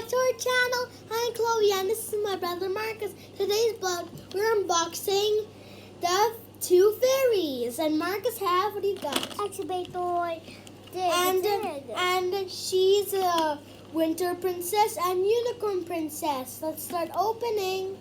back to our channel. I'm Chloe and this is my brother Marcus. Today's vlog, we're unboxing the two fairies. And Marcus what do you got? Excavator. And she's a winter princess and unicorn princess. Let's start opening.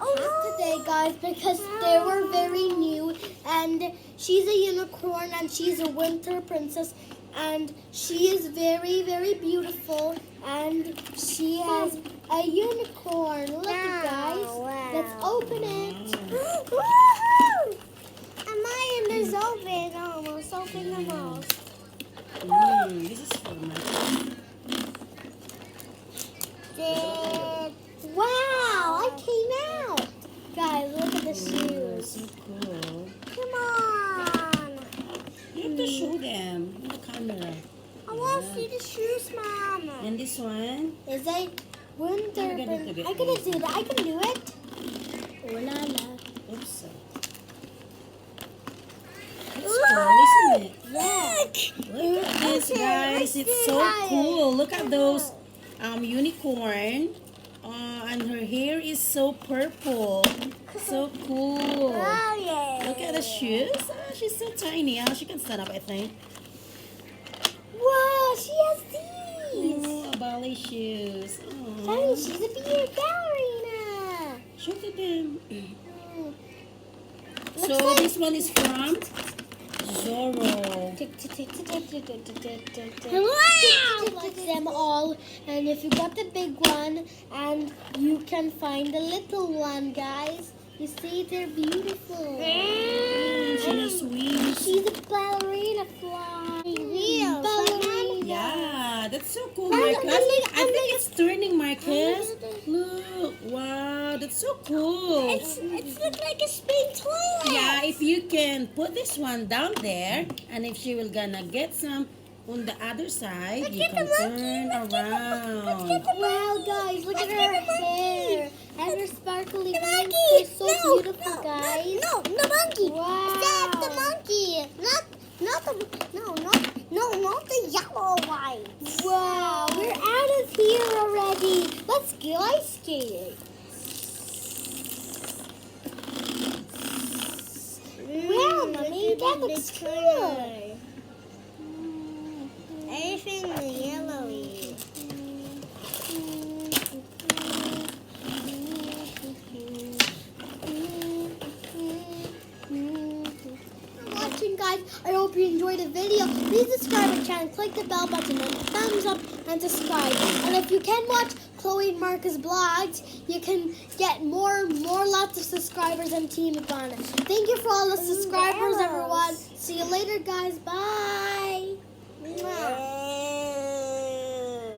Today, guys, because they were very new, and she's a unicorn and she's a winter princess, and she is very, very beautiful, and she has a unicorn. Look it, guys. Wow. Let's open it. Woohoo! And mine is open almost. Open the most. This is for my Wow, I came out. Guys, look at the shoes. So cool. Come on. You have to show them on the camera. I want to see the shoes, Mom. And this one? Is a winter I'm gonna princess. do it. I can do that. I can do it. Oh la la. Oops. It's cool, isn't it? Yeah. Look at this, guys. It's so cool. Look at those unicorn. And her hair is so purple. So cool. Oh, yeah. Look at the shoes. Oh, she's so tiny. She can stand up, I think. Wow, she has these. Oh, ballet shoes. Daddy, she's a ballerina. Show to them. Looks So like- this one is from Zoro. Like them all, and if you got the big one, and you can find the little one, guys. You see, they're beautiful. She has wings. She's a ballerina fly. Ballerina. Yeah, that's so cool, And Marcus. look, I think it's turning, Marcus. Look, wow, that's so cool. It's look like a spin toilet. Yeah, if you can put this one down there, and if she will gonna get some on the other side, you at can the monkey, turn look at around. Wow, guys, look at Look her at the hair and her sparkly The wings. monkey. They're so No, beautiful, no, guys. No, the monkey. Wow. Stop the monkey. Not the yellow one. Wow, we're out of here already. Let's go ice skating. Wow, Mommy, that looks cool. Everything yellowy. Watching, guys. I hope you enjoyed the video. Please subscribe to the channel, click the bell button, and thumbs up, and subscribe. And if you can watch Chloe and Marcus vlogs, you can get more lots of subscribers and Team Iguana. Thank you for all the subscribers, everyone. See you later, guys. Bye. Mwah.